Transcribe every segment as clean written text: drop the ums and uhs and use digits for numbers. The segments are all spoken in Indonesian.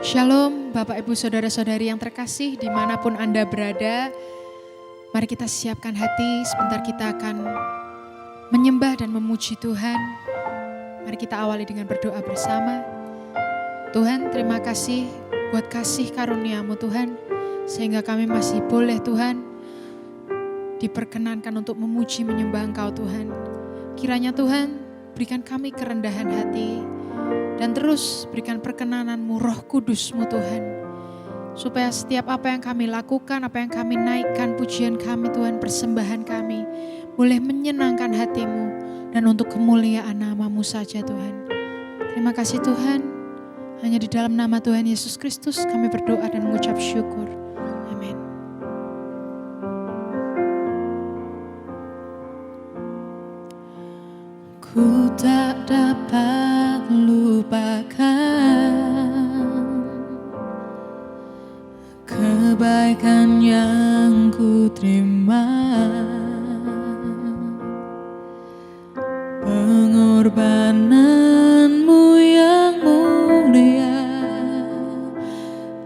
Shalom Bapak Ibu Saudara-saudari yang terkasih dimanapun Anda berada. Mari kita siapkan hati, sebentar kita akan menyembah dan memuji Tuhan. Mari kita awali dengan berdoa bersama. Tuhan, terima kasih buat kasih karunia-Mu Tuhan, sehingga kami masih boleh Tuhan diperkenankan untuk memuji menyembah Engkau Tuhan. Kiranya Tuhan berikan kami kerendahan hati, dan terus berikan perkenanan-Mu, Roh Kudus-Mu Tuhan. Supaya setiap apa yang kami lakukan, apa yang kami naikkan, pujian kami Tuhan, persembahan kami, boleh menyenangkan hati-Mu dan untuk kemuliaan nama-Mu saja Tuhan. Terima kasih Tuhan, hanya di dalam nama Tuhan Yesus Kristus kami berdoa dan mengucap syukur. Amin. Ku tak dapat lupakan kebaikan yang ku terima, pengorbanan-Mu yang mulia,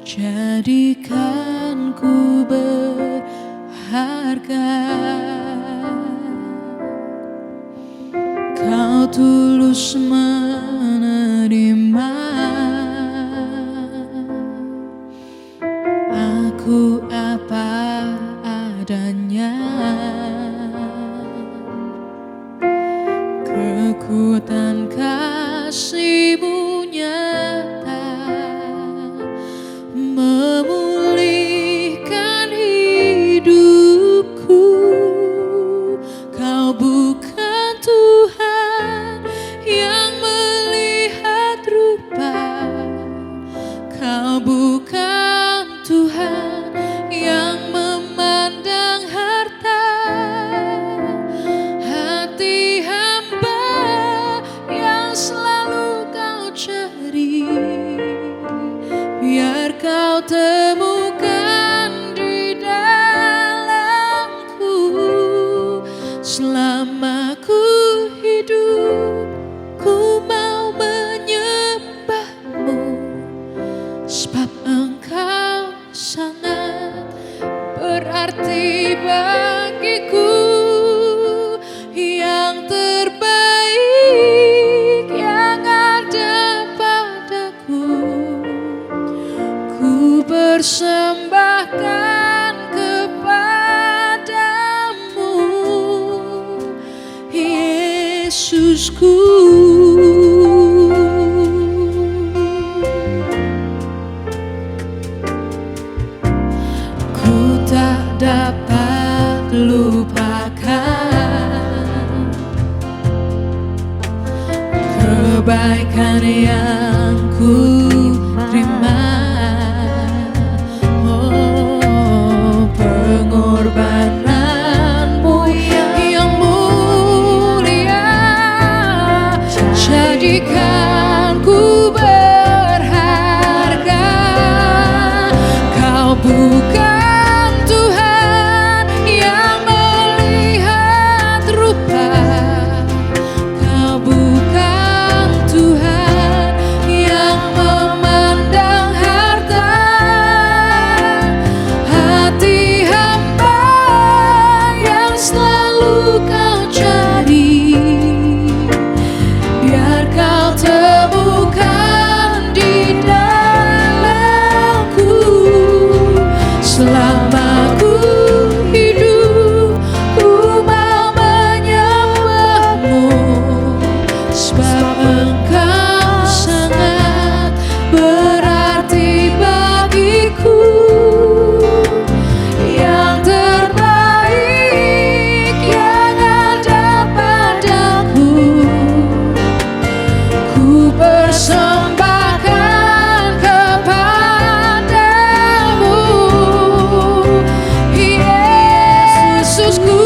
jadikan ku berharga. Kau tulus menerima aku apa adanya. Kekuatan kasih-Mu nyata memulihkan hidupku. Kau bukan Tuhan yang melihat rupa, Kau bukan Tuhan yang memandang harta. Hati hamba yang selalu Kau cari, biar Kau temukan di dalamku. Selama ku hidup, ku mau menyembah-Mu, sebab Engkau sangat berarti bagiku. Yang terbaik yang ada padaku, ku persembahkan kepadamu, Yesusku. Ku tak dapat lupakan kebaikan yang ku terima, oh, pengorbanan-Mu yang mulia, jadikan ku berharga. Kau bukan Tuhan yang melihat rupa, Kau bukan Tuhan yang memandang harta. Hati hamba yang selalu Kau cari, biar Kau temukan di dalamku. Selama ku hidup, ku mau menyembah-Mu, sebab Engkau sangat berarti bagiku. Yang terbaik yang ada padaku, ku persembahkan kepadamu, Yesusku.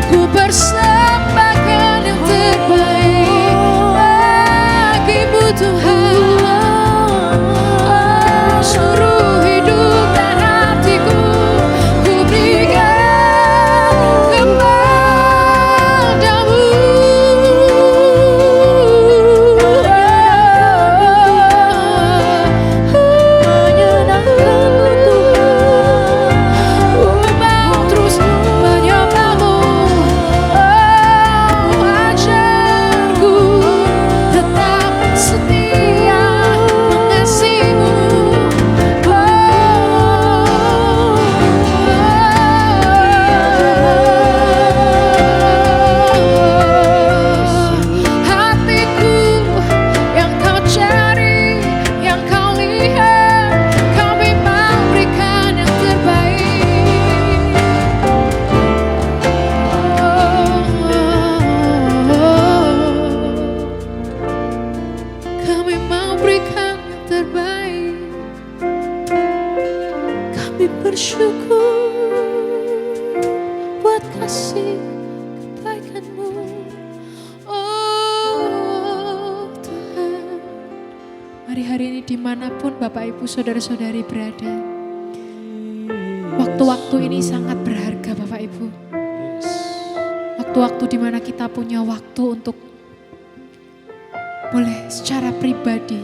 Ku persembahkan yang terbaik bagi-Mu Tuhan. Seluruh hidup dan cukup buat kasih kebaikan-Mu. Oh Tuhan, mari hari ini dimanapun Bapak Ibu Saudara-saudari berada, waktu-waktu ini sangat berharga Bapak Ibu. Waktu-waktu di mana kita punya waktu untuk boleh secara pribadi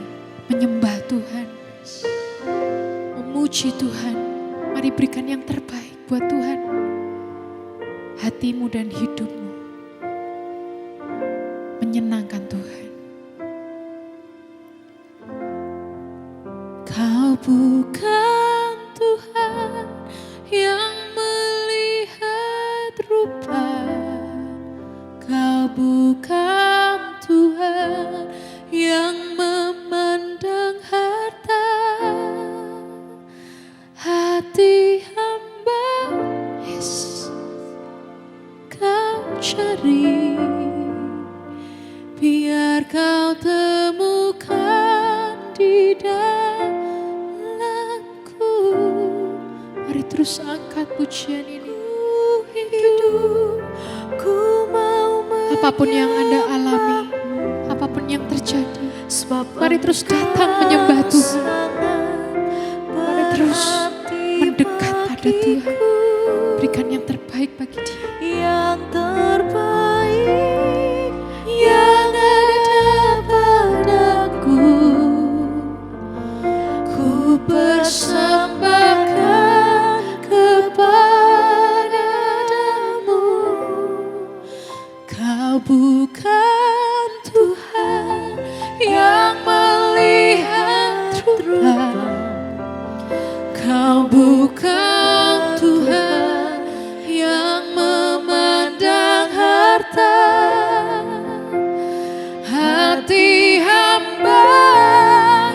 menyembah Tuhan, memuji Tuhan. Mari berikan yang terbaik buat Tuhan, hatimu dan hidupmu menyenangkan Tuhan. Kau bukan Tuhan yang melihat rupa, Kau bukan Tuhan yang memandang harta. Hati hamba Yesus Kau cari, biar Kau temukan di dalamku. Mari terus angkat pujian ini. Hidup, ku mau apapun yang Anda alami, apapun yang terjadi, mari terus datang menyembah Tuhan. Mari terus mendekat pada Tuhan. Berikan yang terbaik bagi Dia. Yang terbaik yang ada padaku, ku persembahkan kepadamu. Kau bukan Tuhan yang melihat rupa, Kau bukan Tuhan yang memandang harta. Hati hamba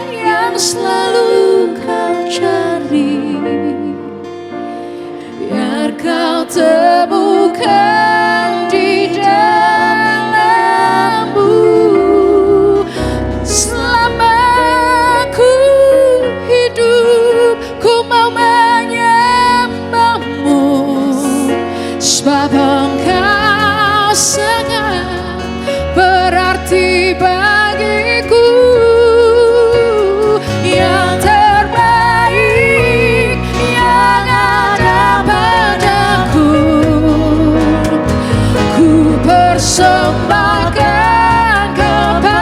yang selalu Kau cari, biar Kau temukan di dalammu. Selama ku hidup, ku mau menyembah-Mu, sebab Engkau sangat berarti bagiku. Yang terbaik yang ada padaku, ku persembahkan kepadamu.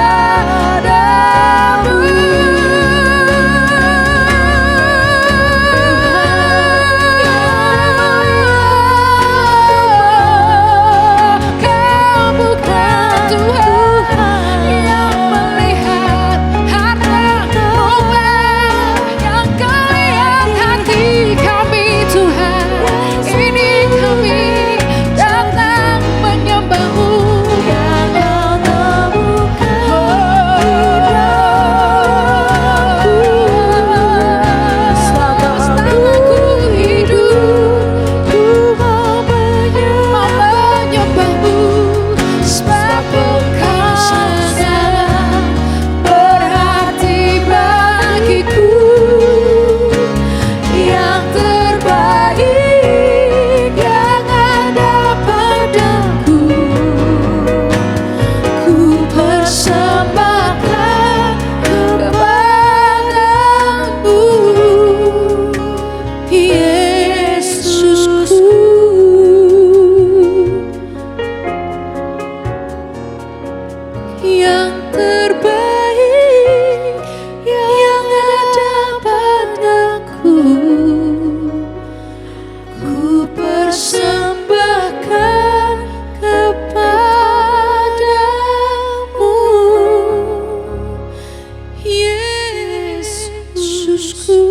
Kau bukan Tuhan yang melihat harta rupa, yang Kau lihat hati kami Tuhan. Ini kami datang menyembah-Mu. Yang Kau temukan selama ku hidup, ku mau menyembah-Mu, sebab Engkau sangat berarti bagiku. Yang terbaik yang ada padaku, ku persembahkan kepadamu, Yesusku. Yang terbaik yang ada padaku, ku persembahkan kepadamu, Yesusku.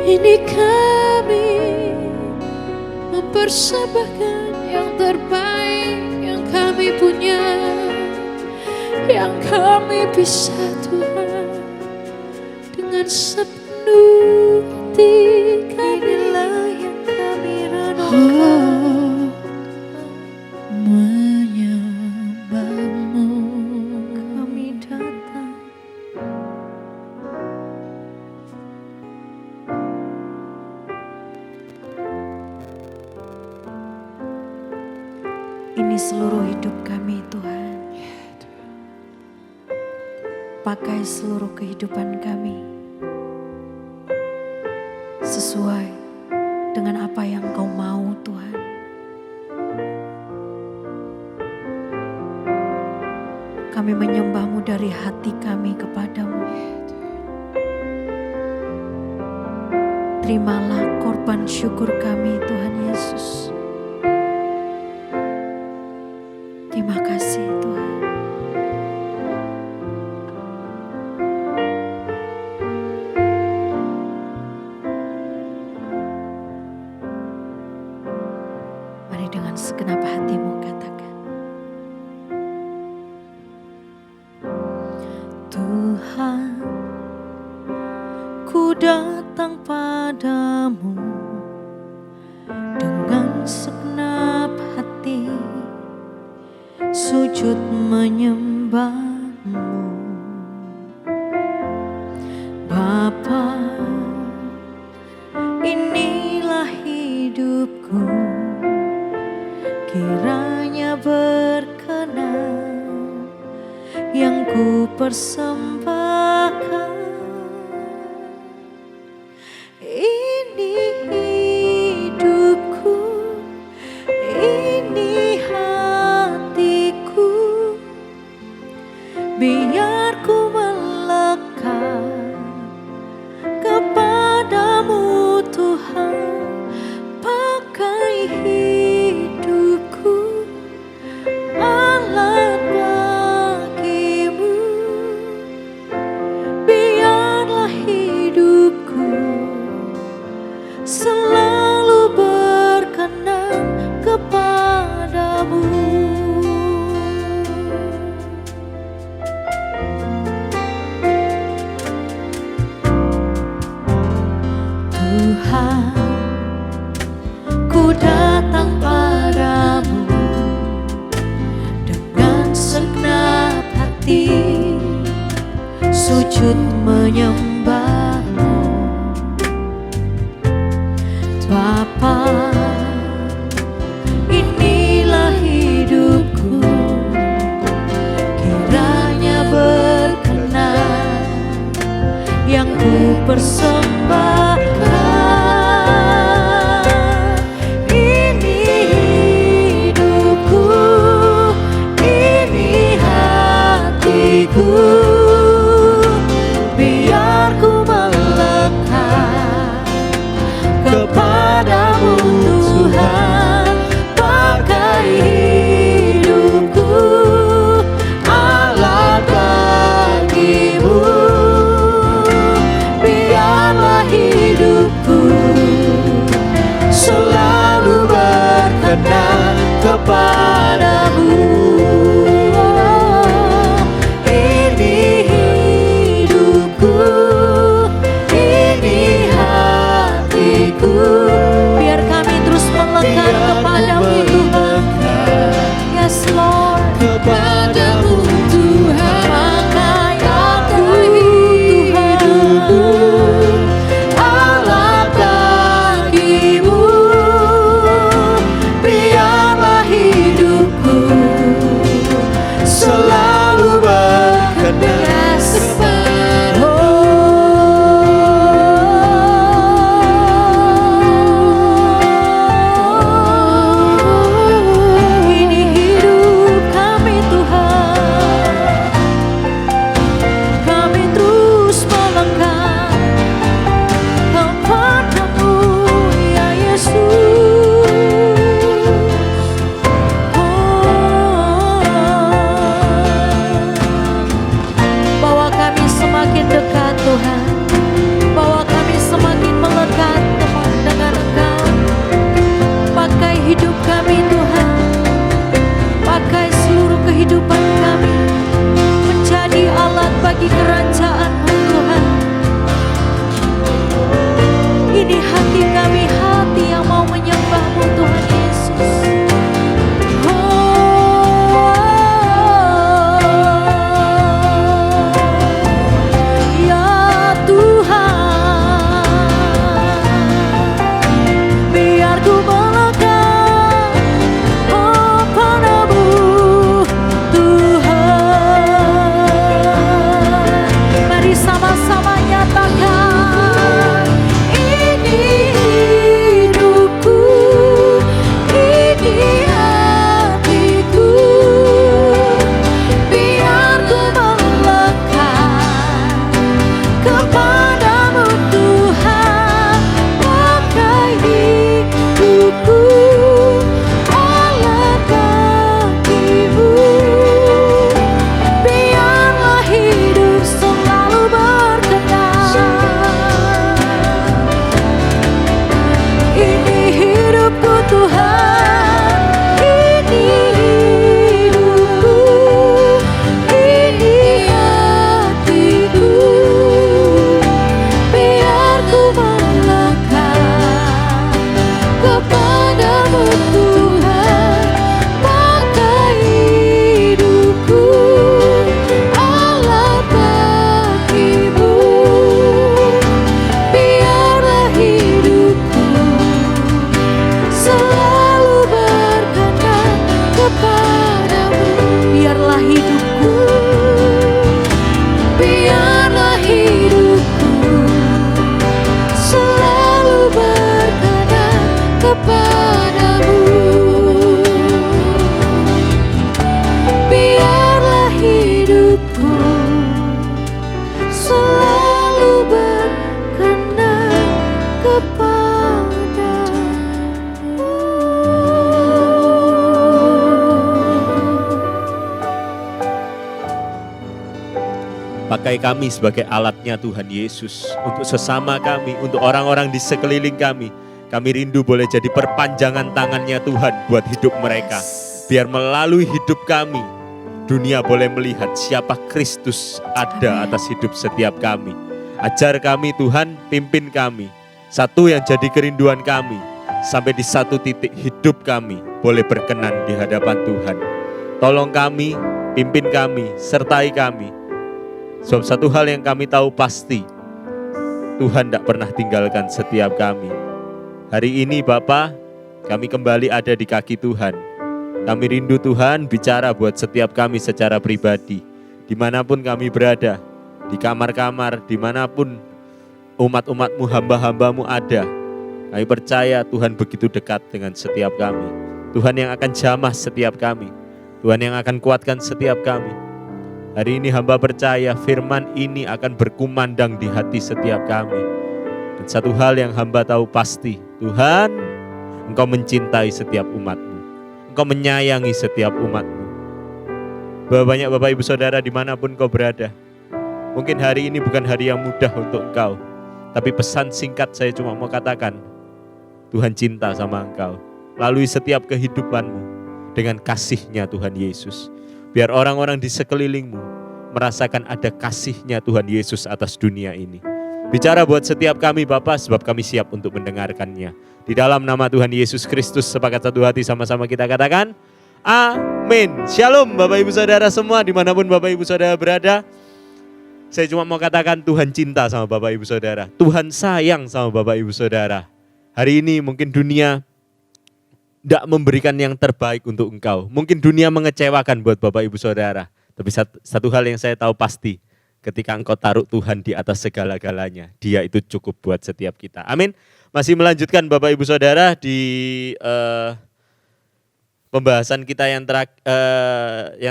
Ini kami mempersembahkan yang terbaik yang kami punya, yang kami bisa Tuhan, dengan sepenuh hati. Inilah yang kami renungkan, menyembah-Mu. Kami datang seluruh hidup kami Tuhan. Pakai seluruh kehidupan kami sesuai dengan apa yang Kau mau Tuhan. Kami menyembah-Mu dari hati kami kepadamu. Terimalah korban syukur kami Tuhan Yesus. Terima kasih Tuhan. Mari dengan segenap hatimu katakan. Tuhan, ku datang padamu dengan segenap hati, sujud menyembah-Mu. Bapa, inilah hidupku, kiranya berkenan yang ku persembahkan. Ini hidupku, ini hatiku, biar ku melekat kepadamu Tuhan. Pakai hidupku, alat bagimu, biarlah hidupku selalu berkenan kepadamu. Tuhan, ku datang padamu dengan segenap hati, sujud menyembah-Mu. Bapa, inilah hidupku, kiranya berkenan yang ku persembahkan. Ini hidupku, ini hatiku, biar ku melekat kepadamu Tuhan. Pakai hidupku, alat bagimu, biarlah hidupku selalu berkenan kepadamu. Ini hidupku, ini hatiku, biar kami terus melekat kepadamu Tuhan. Yes Lord, kepadamu Tuhan. Pakai aku Tuhan, alat bagimu, biarlah hidupku selalu berkenan kepadamu. Ini hidup kami Tuhan, kami terus melangkah kepadamu ya Yesus. hidupku selalu berkenan kepadamu. Pakai kami sebagai alatnya Tuhan Yesus, untuk sesama kami, untuk orang-orang di sekeliling kami. Kami rindu boleh jadi perpanjangan tangannya Tuhan buat hidup mereka. Biar melalui hidup kami, dunia boleh melihat siapa Kristus ada atas hidup setiap kami. Ajar kami Tuhan, pimpin kami. Satu yang jadi kerinduan kami, sampai di satu titik hidup kami boleh berkenan di hadapan Tuhan. Tolong kami, pimpin kami, sertai kami. Sebab satu hal yang kami tahu pasti, Tuhan tidak pernah tinggalkan setiap kami. Hari ini Bapa, kami kembali ada di kaki Tuhan. Kami rindu Tuhan bicara buat setiap kami secara pribadi. Dimanapun kami berada, di kamar-kamar, dimanapun umat-umatmu, hamba-hambamu ada. Kami percaya Tuhan begitu dekat dengan setiap kami. Tuhan yang akan jamah setiap kami. Tuhan yang akan kuatkan setiap kami. Hari ini hamba percaya firman ini akan berkumandang di hati setiap kami. Dan satu hal yang hamba tahu pasti, Tuhan, Engkau mencintai setiap umat-Mu. Engkau menyayangi setiap umat-Mu. Banyak Bapak Ibu Saudara dimanapun Kau berada. Mungkin hari ini bukan hari yang mudah untuk Engkau. Tapi pesan singkat saya cuma mau katakan, Tuhan cinta sama Engkau. Lalui setiap kehidupanmu dengan kasih-Nya Tuhan Yesus. Biar orang-orang di sekelilingmu merasakan ada kasih-Nya Tuhan Yesus atas dunia ini. Bicara buat setiap kami Bapa, sebab kami siap untuk mendengarkannya. Di dalam nama Tuhan Yesus Kristus, sepakat satu hati sama-sama kita katakan, amin. Shalom Bapak Ibu Saudara semua, dimanapun Bapak Ibu Saudara berada. Saya cuma mau katakan Tuhan cinta sama Bapak Ibu Saudara. Tuhan sayang sama Bapak Ibu Saudara. Hari ini mungkin dunia tidak memberikan yang terbaik untuk engkau. Mungkin dunia mengecewakan buat Bapak Ibu Saudara. Tapi satu hal yang saya tahu pasti, ketika engkau taruh Tuhan di atas segala-galanya, Dia itu cukup buat setiap kita. Amin. Masih melanjutkan Bapak Ibu Saudara di pembahasan kita yang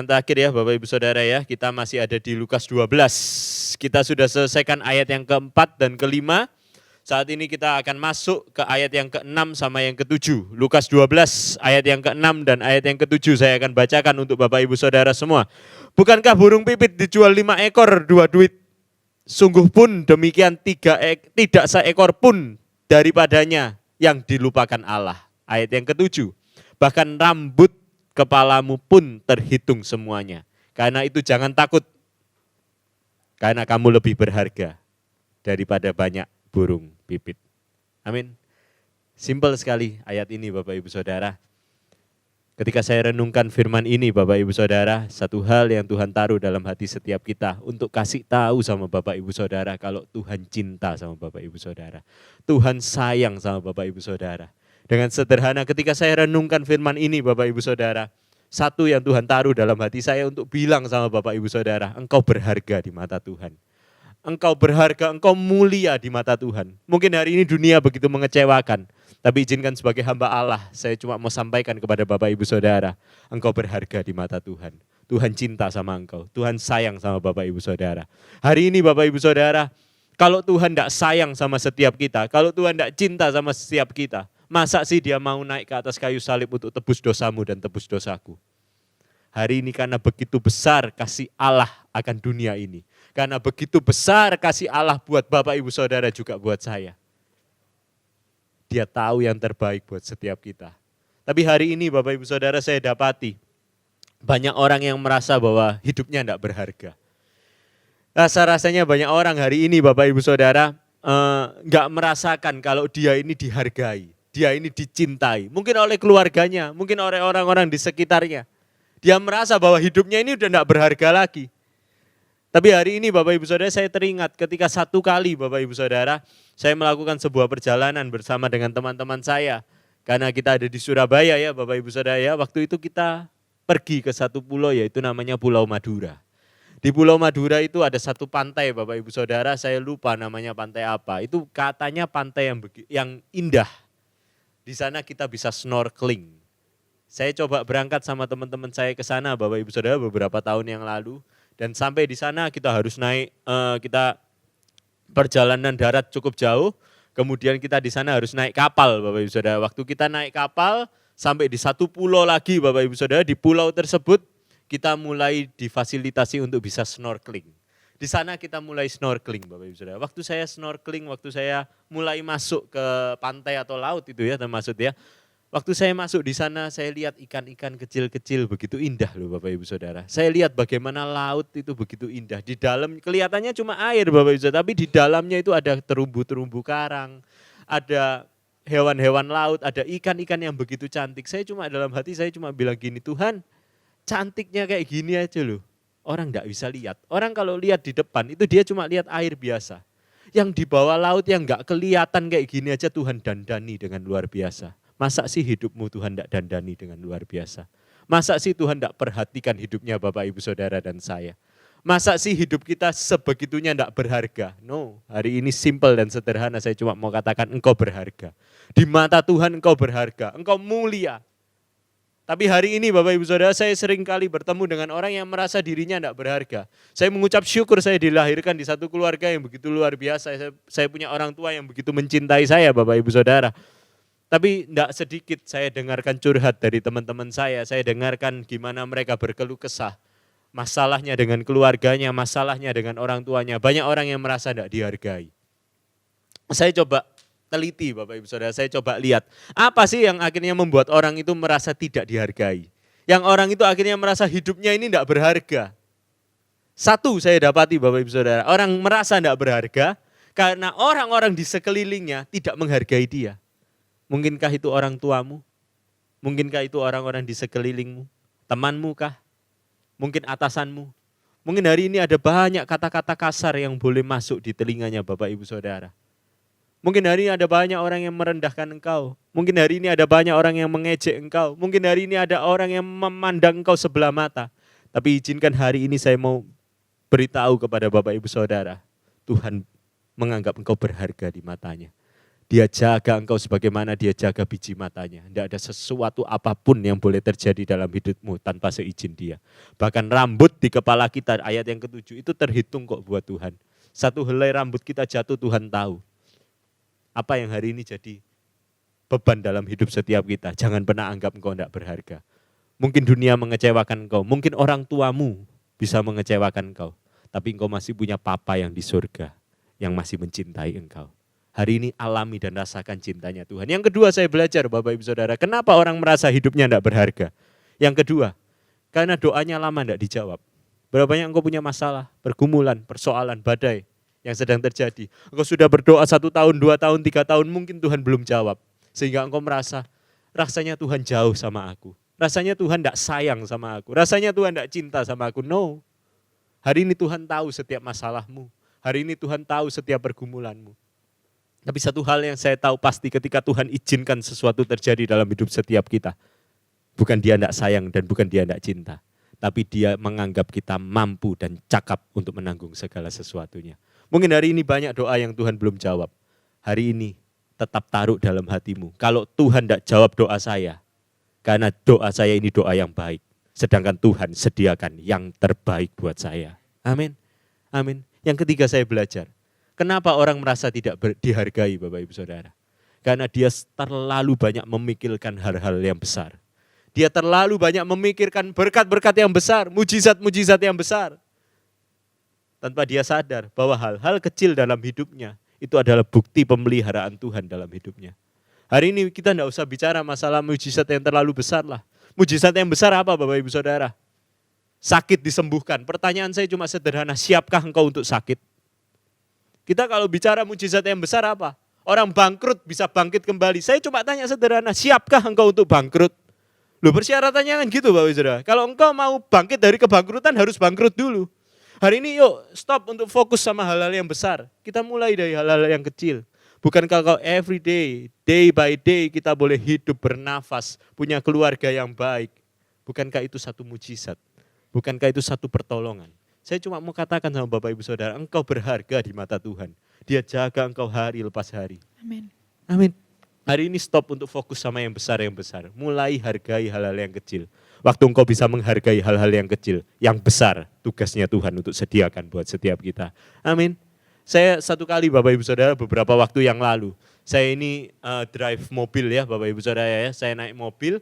terakhir ya Bapak Ibu Saudara ya. Kita masih ada di Lukas 12. Kita sudah selesaikan ayat yang keempat dan kelima. Saat ini kita akan masuk ke ayat yang ke-6 sama yang ke-7. Lukas 12 ayat yang ke-6 dan ayat yang ke-7 saya akan bacakan untuk Bapak Ibu Saudara semua. Bukankah burung pipit dijual 5 ekor 2 duit? Sungguh pun demikian tidak seekor pun daripadanya yang dilupakan Allah. Ayat yang ke-7. Bahkan rambut kepalamu pun terhitung semuanya. Karena itu jangan takut. Karena kamu lebih berharga daripada banyak burung pipit. Amin. Simpel sekali ayat ini Bapak Ibu Saudara. Ketika saya renungkan firman ini Bapak Ibu Saudara, satu hal yang Tuhan taruh dalam hati setiap kita untuk kasih tahu sama Bapak Ibu Saudara kalau Tuhan cinta sama Bapak Ibu Saudara. Tuhan sayang sama Bapak Ibu Saudara. Dengan sederhana ketika saya renungkan firman ini Bapak Ibu Saudara, satu yang Tuhan taruh dalam hati saya untuk bilang sama Bapak Ibu Saudara, engkau berharga di mata Tuhan. Engkau berharga, engkau mulia di mata Tuhan. Mungkin hari ini dunia begitu mengecewakan. Tapi izinkan sebagai hamba Allah, saya cuma mau sampaikan kepada Bapak Ibu Saudara. Engkau berharga di mata Tuhan. Tuhan cinta sama engkau. Tuhan sayang sama Bapak Ibu Saudara. Hari ini Bapak Ibu Saudara, kalau Tuhan tidak sayang sama setiap kita, kalau Tuhan tidak cinta sama setiap kita, masa sih Dia mau naik ke atas kayu salib untuk tebus dosamu dan tebus dosaku? Hari ini karena begitu besar kasih Allah akan dunia ini. Karena begitu besar kasih Allah buat Bapak Ibu Saudara juga buat saya. Dia tahu yang terbaik buat setiap kita. Tapi hari ini Bapak Ibu Saudara saya dapati banyak orang yang merasa bahwa hidupnya tidak berharga. Rasa-rasanya banyak orang hari ini Bapak Ibu Saudara nggak merasakan kalau dia ini dihargai. Dia ini dicintai. Mungkin oleh keluarganya, mungkin oleh orang-orang di sekitarnya. Dia merasa bahwa hidupnya ini udah tidak berharga lagi. Tapi hari ini Bapak Ibu Saudara saya teringat ketika satu kali Bapak Ibu Saudara saya melakukan sebuah perjalanan bersama dengan teman-teman saya. Karena kita ada di Surabaya ya Bapak Ibu Saudara ya. Waktu itu kita pergi ke satu pulau yaitu namanya Pulau Madura. Di Pulau Madura itu ada satu pantai Bapak Ibu Saudara, saya lupa namanya pantai apa. Itu katanya pantai yang indah. Di sana kita bisa snorkeling. Saya coba berangkat sama teman-teman saya ke sana Bapak Ibu Saudara beberapa tahun yang lalu. Dan sampai di sana kita harus naik, kita perjalanan darat cukup jauh, kemudian kita di sana harus naik kapal Bapak Ibu Saudara. Waktu kita naik kapal sampai di satu pulau lagi Bapak Ibu Saudara, di pulau tersebut kita mulai difasilitasi untuk bisa snorkeling. Di sana kita mulai snorkeling Bapak Ibu Saudara. Waktu saya snorkeling, waktu saya mulai masuk ke pantai atau laut itu ya termasuk ya. Waktu saya masuk di sana, saya lihat ikan-ikan kecil-kecil begitu indah loh Bapak Ibu Saudara. Saya lihat bagaimana laut itu begitu indah. Di dalam kelihatannya cuma air Bapak Ibu Saudara, tapi di dalamnya itu ada terumbu-terumbu karang, ada hewan-hewan laut, ada ikan-ikan yang begitu cantik. Saya cuma dalam hati saya cuma bilang gini, Tuhan cantiknya kayak gini aja loh. Orang enggak bisa lihat. Orang kalau lihat di depan itu dia cuma lihat air biasa. Yang di bawah laut yang enggak kelihatan kayak gini aja Tuhan dandani dengan luar biasa. Masa sih hidupmu Tuhan tidak dandani dengan luar biasa? Masa sih Tuhan tidak perhatikan hidupnya Bapak Ibu Saudara dan saya? Masa sih hidup kita sebegitunya tidak berharga? No, hari ini simple dan sederhana, saya cuma mau katakan engkau berharga. Di mata Tuhan engkau berharga, engkau mulia. Tapi hari ini Bapak Ibu Saudara, saya sering kali bertemu dengan orang yang merasa dirinya tidak berharga. Saya mengucap syukur saya dilahirkan di satu keluarga yang begitu luar biasa. Saya punya orang tua yang begitu mencintai saya Bapak Ibu Saudara. Tapi tidak sedikit saya dengarkan curhat dari teman-teman saya dengarkan gimana mereka berkeluh kesah. Masalahnya dengan keluarganya, masalahnya dengan orang tuanya. Banyak orang yang merasa tidak dihargai. Saya coba teliti Bapak Ibu Saudara, saya coba lihat. Apa sih yang akhirnya membuat orang itu merasa tidak dihargai? Yang orang itu akhirnya merasa hidupnya ini tidak berharga. Satu saya dapati Bapak Ibu Saudara, orang merasa tidak berharga karena orang-orang di sekelilingnya tidak menghargai dia. Mungkinkah itu orang tuamu? Mungkinkah itu orang-orang di sekelilingmu? Temanmu kah? Mungkin atasanmu? Mungkin hari ini ada banyak kata-kata kasar yang boleh masuk di telinganya Bapak Ibu Saudara. Mungkin hari ini ada banyak orang yang merendahkan engkau. Mungkin hari ini ada banyak orang yang mengejek engkau. Mungkin hari ini ada orang yang memandang engkau sebelah mata. Tapi izinkan hari ini saya mau beritahu kepada Bapak Ibu Saudara. Tuhan menganggap engkau berharga di matanya. Dia jaga engkau sebagaimana dia jaga biji matanya. Tidak ada sesuatu apapun yang boleh terjadi dalam hidupmu tanpa seizin dia. Bahkan rambut di kepala kita, ayat yang ke-7 itu terhitung kok buat Tuhan. Satu helai rambut kita jatuh Tuhan tahu. Apa yang hari ini jadi beban dalam hidup setiap kita. Jangan pernah anggap engkau tidak berharga. Mungkin dunia mengecewakan engkau. Mungkin orang tuamu bisa mengecewakan engkau. Tapi engkau masih punya Papa yang di surga. Yang masih mencintai engkau. Hari ini alami dan rasakan cintanya Tuhan. Yang kedua saya belajar Bapak Ibu Saudara, kenapa orang merasa hidupnya tidak berharga? Yang kedua, karena doanya lama tidak dijawab. Berapa banyak engkau punya masalah, pergumulan, persoalan, badai yang sedang terjadi. Engkau sudah berdoa 1 tahun, 2 tahun, 3 tahun, mungkin Tuhan belum jawab. Sehingga engkau merasa, rasanya Tuhan jauh sama aku. Rasanya Tuhan tidak sayang sama aku. Rasanya Tuhan tidak cinta sama aku. No. Hari ini Tuhan tahu setiap masalahmu. Hari ini Tuhan tahu setiap pergumulanmu. Tapi satu hal yang saya tahu pasti ketika Tuhan izinkan sesuatu terjadi dalam hidup setiap kita. Bukan dia tidak sayang dan bukan dia tidak cinta. Tapi dia menganggap kita mampu dan cakap untuk menanggung segala sesuatunya. Mungkin hari ini banyak doa yang Tuhan belum jawab. Hari ini tetap taruh dalam hatimu. Kalau Tuhan tidak jawab doa saya, karena doa saya ini doa yang baik. Sedangkan Tuhan sediakan yang terbaik buat saya. Amin. Amin. Yang ketiga saya belajar. Kenapa orang merasa tidak dihargai Bapak Ibu Saudara? Karena dia terlalu banyak memikirkan hal-hal yang besar. Dia terlalu banyak memikirkan berkat-berkat yang besar, mujizat-mujizat yang besar. Tanpa dia sadar bahwa hal-hal kecil dalam hidupnya itu adalah bukti pemeliharaan Tuhan dalam hidupnya. Hari ini kita tidak usah bicara masalah mujizat yang terlalu besar lah. Mujizat yang besar apa Bapak Ibu Saudara? Sakit disembuhkan. Pertanyaan saya cuma sederhana, siapkah engkau untuk sakit? Kita kalau bicara mujizat yang besar apa? Orang bangkrut bisa bangkit kembali. Saya cuma tanya sederhana, siapkah engkau untuk bangkrut? Loh persyaratannya kan gitu Bapak Saudara. Kalau engkau mau bangkit dari kebangkrutan harus bangkrut dulu. Hari ini yuk stop untuk fokus sama hal-hal yang besar. Kita mulai dari hal-hal yang kecil. Bukankah kau every day, day by day kita boleh hidup bernafas, punya keluarga yang baik. Bukankah itu satu mujizat? Bukankah itu satu pertolongan? Saya cuma mau katakan sama Bapak Ibu Saudara, engkau berharga di mata Tuhan. Dia jaga engkau hari lepas hari. Amin. Amin. Hari ini stop untuk fokus sama yang besar. Mulai hargai hal-hal yang kecil. Waktu engkau bisa menghargai hal-hal yang kecil, yang besar tugasnya Tuhan untuk sediakan buat setiap kita. Amin. Saya satu kali Bapak Ibu Saudara beberapa waktu yang lalu, saya ini drive mobil ya Bapak Ibu Saudara ya, saya naik mobil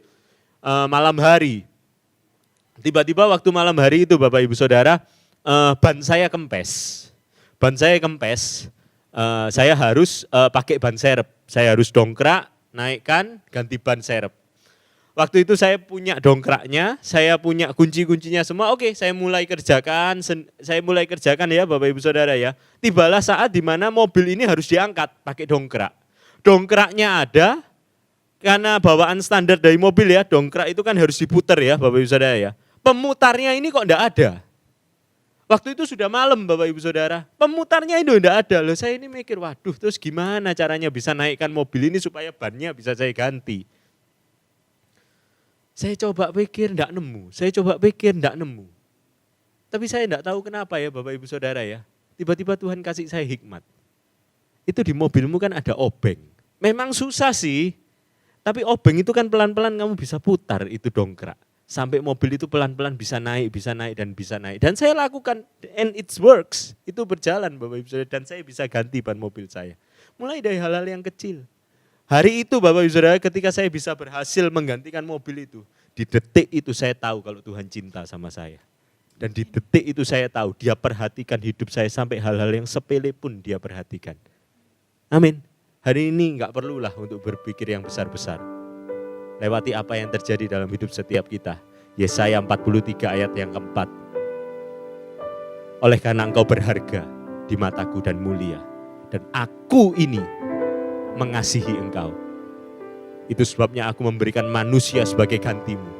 malam hari. Tiba-tiba waktu malam hari itu Bapak Ibu Saudara, ban saya kempes. Ban saya kempes, saya harus pakai ban serep, saya harus dongkrak, naikkan, ganti ban serep. Waktu itu saya punya dongkraknya, saya punya kunci-kuncinya semua, oke saya mulai kerjakan ya Bapak Ibu Saudara ya. Tibalah saat di mana mobil ini harus diangkat pakai dongkrak. Dongkraknya ada, karena bawaan standar dari mobil ya, dongkrak itu kan harus diputar ya Bapak Ibu Saudara ya. Pemutarnya ini kok enggak ada. Waktu itu sudah malam Bapak Ibu Saudara, pemutarnya itu enggak ada. Loh saya ini mikir, waduh terus gimana caranya bisa naikkan mobil ini supaya bannya bisa saya ganti. Saya coba pikir enggak nemu. Tapi saya enggak tahu kenapa ya Bapak Ibu Saudara ya. Tiba-tiba Tuhan kasih saya hikmat. Itu di mobilmu kan ada obeng. Memang susah sih, tapi obeng itu kan pelan-pelan kamu bisa putar itu dongkrak. Sampai mobil itu pelan-pelan bisa naik. Dan saya lakukan, and it works. Itu berjalan Bapak Ibu Saudara, dan saya bisa ganti ban mobil saya. Mulai dari hal-hal yang kecil. Hari itu Bapak Ibu Saudara ketika saya bisa berhasil menggantikan mobil itu, di detik itu saya tahu kalau Tuhan cinta sama saya. Dan di detik itu saya tahu dia perhatikan hidup saya sampai hal-hal yang sepele pun dia perhatikan. Amin. Hari ini enggak perlulah untuk berpikir yang besar-besar. Lewati apa yang terjadi dalam hidup setiap kita. Yesaya 43 ayat yang keempat. Oleh karena engkau berharga di mataku dan mulia. Dan aku ini mengasihi engkau. Itu sebabnya aku memberikan manusia sebagai gantimu.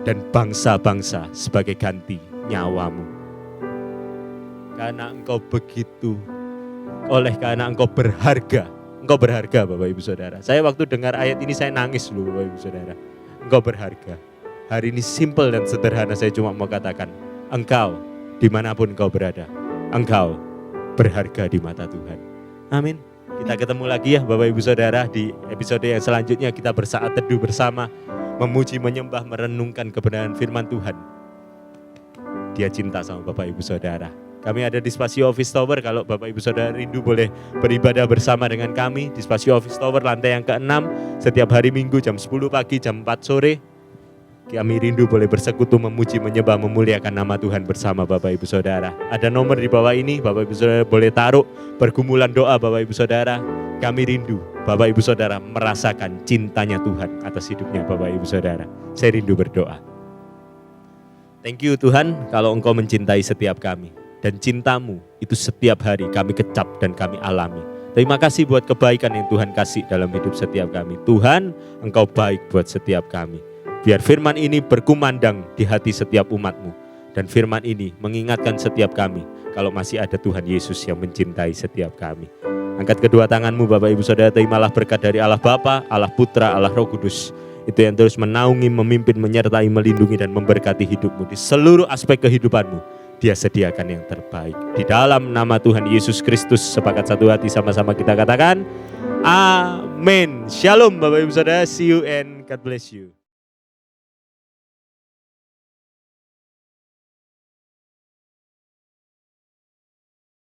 Dan bangsa-bangsa sebagai ganti nyawamu. Karena engkau begitu, oleh karena engkau berharga Bapak Ibu Saudara. Saya waktu dengar ayat ini saya nangis dulu Bapak Ibu Saudara. Engkau berharga. Hari ini simple dan sederhana saya cuma mau katakan, engkau dimanapun engkau berada, engkau berharga di mata Tuhan. Amin. Kita ketemu lagi ya Bapak Ibu Saudara di episode yang selanjutnya, kita bersaat teduh bersama, memuji, menyembah, merenungkan kebenaran firman Tuhan. Dia cinta sama Bapak Ibu Saudara. Kami ada di Spasio Office Tower, kalau Bapak Ibu Saudara rindu boleh beribadah bersama dengan kami di Spasio Office Tower lantai yang ke-6 setiap hari Minggu jam 10 pagi, jam 4 sore. Kami rindu boleh bersekutu, memuji, menyembah, memuliakan nama Tuhan bersama Bapak Ibu Saudara. Ada nomor di bawah ini, Bapak Ibu Saudara boleh taruh pergumulan doa Bapak Ibu Saudara. Kami rindu Bapak Ibu Saudara merasakan cintanya Tuhan atas hidupnya Bapak Ibu Saudara. Saya rindu berdoa. Thank you Tuhan kalau Engkau mencintai setiap kami. Dan cintamu itu setiap hari kami kecap dan kami alami. Terima kasih buat kebaikan yang Tuhan kasih dalam hidup setiap kami. Tuhan, Engkau baik buat setiap kami. Biar firman ini berkumandang di hati setiap umat-Mu. Dan firman ini mengingatkan setiap kami kalau masih ada Tuhan Yesus yang mencintai setiap kami. Angkat kedua tanganmu Bapak Ibu Saudara, terimalah berkat dari Allah Bapa, Allah Putra, Allah Roh Kudus. Itu yang terus menaungi, memimpin, menyertai, melindungi dan memberkati hidupmu di seluruh aspek kehidupanmu. Dia sediakan yang terbaik. Di dalam nama Tuhan Yesus Kristus, sepakat satu hati sama-sama kita katakan, Amin. Shalom Bapak Ibu Saudara, see you and God bless you.